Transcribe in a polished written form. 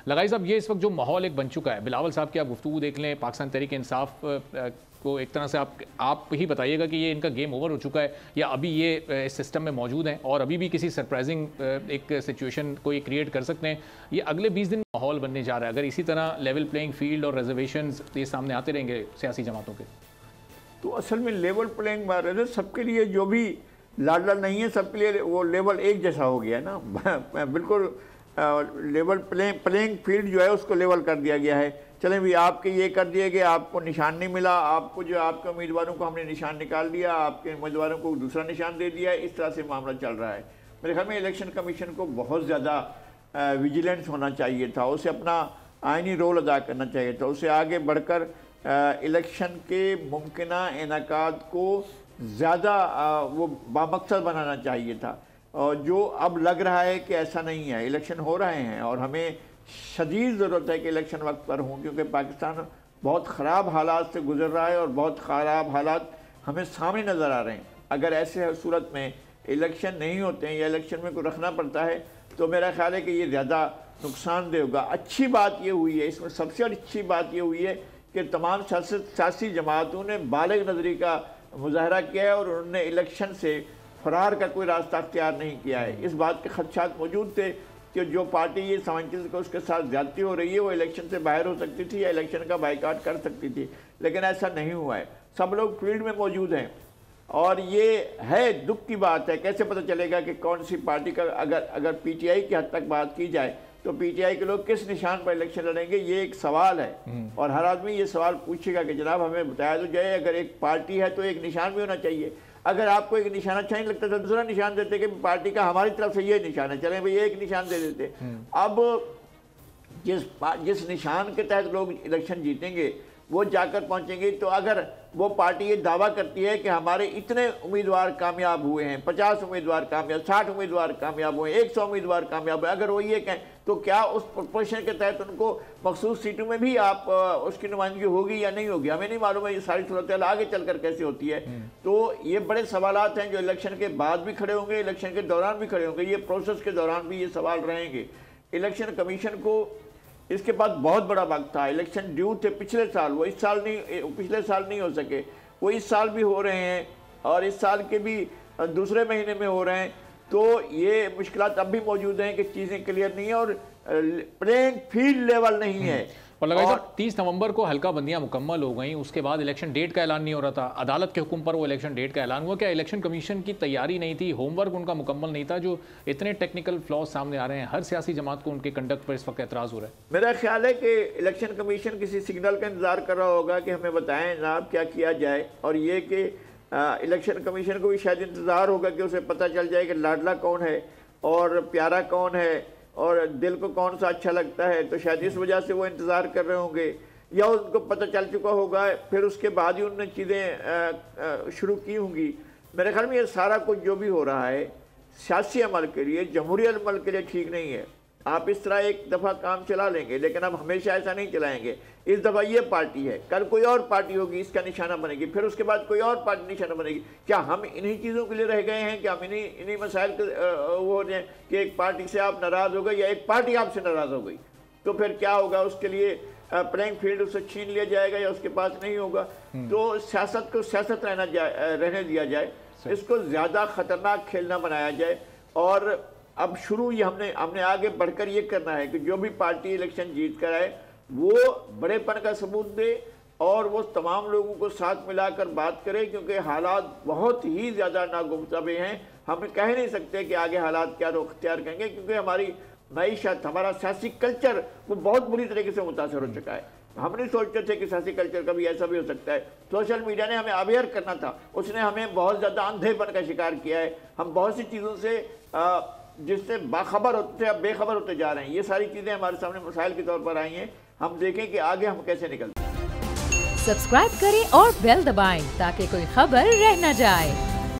लगाई साहब, ये इस वक्त जो माहौल एक बन चुका है, बिलावल साहब की आप गुफ्तगू देख लें, पाकिस्तान तहरीक इंसाफ को एक तरह से आप ही बताइएगा कि ये इनका गेम ओवर हो चुका है या अभी ये इस सिस्टम में मौजूद हैं और अभी भी किसी सरप्राइजिंग एक सिचुएशन को ये क्रिएट कर सकते हैं। ये अगले 20 दिन माहौल बनने जा रहा है, अगर इसी तरह लेवल प्लेइंग फील्ड और रिजर्वेशंस ये सामने आते रहेंगे सियासी जमातों के, तो असल में लेवल प्लेइंग मार रहे थे सबके लिए, जो भी लाडला नहीं है सबके लिए वो लेवल एक जैसा हो गया ना। बिल्कुल लेवल प्लेइंग फील्ड जो है उसको लेवल कर दिया गया है। चलें भी आपके ये कर दिए गए, आपको निशान नहीं मिला, आपको जो आपके उम्मीदवारों को हमने निशान निकाल दिया, आपके उम्मीदवारों को दूसरा निशान दे दिया, इस तरह से मामला चल रहा है। मेरे ख्याल में इलेक्शन कमीशन को बहुत ज़्यादा विजिलेंस होना चाहिए था, उसे अपना आइनी रोल अदा करना चाहिए था, उसे आगे बढ़कर इलेक्शन के मुमकिना इनेकाद को ज़्यादा वो बामकसद बनाना चाहिए था। और जो अब लग रहा है कि ऐसा नहीं है, इलेक्शन हो रहे हैं और हमें शदीद ज़रूरत है कि इलेक्शन वक्त पर हों, क्योंकि पाकिस्तान बहुत ख़राब हालात से गुजर रहा है और बहुत ख़राब हालात हमें सामने नज़र आ रहे हैं। अगर ऐसे सूरत में इलेक्शन नहीं होते हैं या इलेक्शन में कोई रखना पड़ता है तो मेरा ख्याल है कि ये ज़्यादा नुकसानदेह होगा। अच्छी बात ये हुई है, इसमें सबसे अच्छी बात ये हुई है कि तमाम सियासी जमातों ने बालिग नज़री का मुजाहरा किया है और उन्होंने इलेक्शन से फरार का कोई रास्ता अख्तियार नहीं किया है। इस बात के खदशात मौजूद थे कि जो पार्टी ये समझती थी कि उसके साथ ज्यादती हो रही है वो इलेक्शन से बाहर हो सकती थी या इलेक्शन का बाइकाट कर सकती थी, लेकिन ऐसा नहीं हुआ है। सब लोग फील्ड में मौजूद हैं और ये है दुख की बात है। कैसे पता चलेगा कि कौन सी पार्टी का, अगर पीटीआई की हद तक बात की जाए तो पीटीआई के लोग किस निशान पर इलेक्शन लड़ेंगे, ये एक सवाल है और हर आदमी ये सवाल पूछेगा कि जनाब हमें बताया तो जाए, अगर एक पार्टी है तो एक निशान भी होना चाहिए। अगर आपको एक निशान अच्छा नहीं लगता तो दूसरा निशान देते कि पार्टी का हमारी तरफ से ये निशान है, चलें भाई एक निशान दे देते। अब जिस निशान के तहत लोग इलेक्शन जीतेंगे वो जाकर पहुंचेंगे, तो अगर वो पार्टी ये दावा करती है कि हमारे इतने उम्मीदवार कामयाब हुए हैं, 50 उम्मीदवार कामयाब, 60 उम्मीदवार कामयाब हुए, 100 उम्मीदवार कामयाब हुए, अगर वो ये कहें तो क्या उस प्रोपोर्शन के तहत उनको मखसूस सीटों में भी आप उसकी नुमाइंदगी होगी या नहीं होगी, हमें नहीं मालूम है। ये सारी सूरत आगे चलकर कैसे होती है, तो ये बड़े सवालात हैं जो इलेक्शन के बाद भी खड़े होंगे, इलेक्शन के दौरान भी खड़े होंगे, ये प्रोसेस के दौरान भी ये सवाल रहेंगे। इलेक्शन कमीशन को इसके बाद बहुत बड़ा वक्त था, इलेक्शन ड्यू थे पिछले साल, वो इस साल नहीं, पिछले साल नहीं हो सके, वो इस साल भी हो रहे हैं और इस साल के भी दूसरे महीने में हो रहे हैं। तो ये मुश्किलात अब भी मौजूद हैं कि चीज़ें क्लियर नहीं है और प्लेइंग फील्ड लेवल नहीं है। और लगाई 30 नवंबर को हल्का बंदियां मुकम्मल हो गई, उसके बाद इलेक्शन डेट का ऐलान नहीं हो रहा था, अदालत के हुक्म पर वो इलेक्शन डेट का ऐलान हुआ। क्या इलेक्शन कमीशन की तैयारी नहीं थी, होमवर्क उनका मुकम्मल नहीं था, जो इतने टेक्निकल फ्लॉज सामने आ रहे हैं? हर सियासी जमात को उनके कंडक्ट पर इस वक्त एतराज़ हो रहा है। मेरा ख्याल है कि इलेक्शन कमीशन किसी सिग्नल का इंतजार कर रहा होगा कि हमें बताएं जनाब क्या किया जाए, और ये कि इलेक्शन कमीशन को भी शायद इंतज़ार होगा कि उसे पता चल जाए कि लाडला कौन है और प्यारा कौन है और दिल को कौन सा अच्छा लगता है, तो शायद इस वजह से वो इंतज़ार कर रहे होंगे या उनको पता चल चुका होगा, फिर उसके बाद ही उन्होंने चीज़ें शुरू की होंगी। मेरे ख्याल में ये सारा कुछ जो भी हो रहा है सियासी अमल के लिए, जमहूरी अमल के लिए ठीक नहीं है। आप इस तरह एक दफ़ा काम चला लेंगे लेकिन अब हमेशा ऐसा नहीं चलाएंगे। इस दफ़ा ये पार्टी है, कल कोई और पार्टी होगी, इसका निशाना बनेगी, फिर उसके बाद कोई और पार्टी निशाना बनेगी। क्या हम इन्हीं चीज़ों के लिए रह गए हैं कि हम इन्हीं मसाइल के वो हो रहे हैं कि एक पार्टी से आप नाराज़ हो गए या एक पार्टी आपसे नाराज़ हो गई, तो फिर क्या होगा? उसके लिए प्लेइंग फील्ड उससे छीन लिया जाएगा या उसके पास नहीं होगा। तो सियासत को सियासत रहने दिया जाए, इसको ज़्यादा ख़तरनाक खेलना बनाया जाए। और अब शुरू ये हमने आगे बढ़कर ये करना है कि जो भी पार्टी इलेक्शन जीत कर आए वो बड़ेपन का सबूत दे और वो तमाम लोगों को साथ मिलाकर बात करे, क्योंकि हालात बहुत ही ज़्यादा नागुफ्ताबे हैं। हम कह नहीं सकते कि आगे हालात क्या रुख अख्तियार करेंगे, क्योंकि हमारी मईशत, हमारा सियासी कल्चर वो बहुत बुरी तरीके से मुतासर हो चुका है। हम नहीं सोचते थे कि सियासी कल्चर का भी ऐसा भी हो सकता है। सोशल मीडिया ने हमें अवेयर करना था, उसने हमें बहुत ज़्यादा अंधेपन का शिकार किया है। हम बहुत सी चीज़ों से जिससे बाखबर होते थे अब बेखबर होते जा रहे हैं। ये सारी चीज़ें हमारे सामने मसाइल के तौर पर आई हैं। हम देखें कि आगे हम कैसे निकलते हैं। सब्सक्राइब करें और बेल दबाएं ताकि कोई खबर रह न जाए।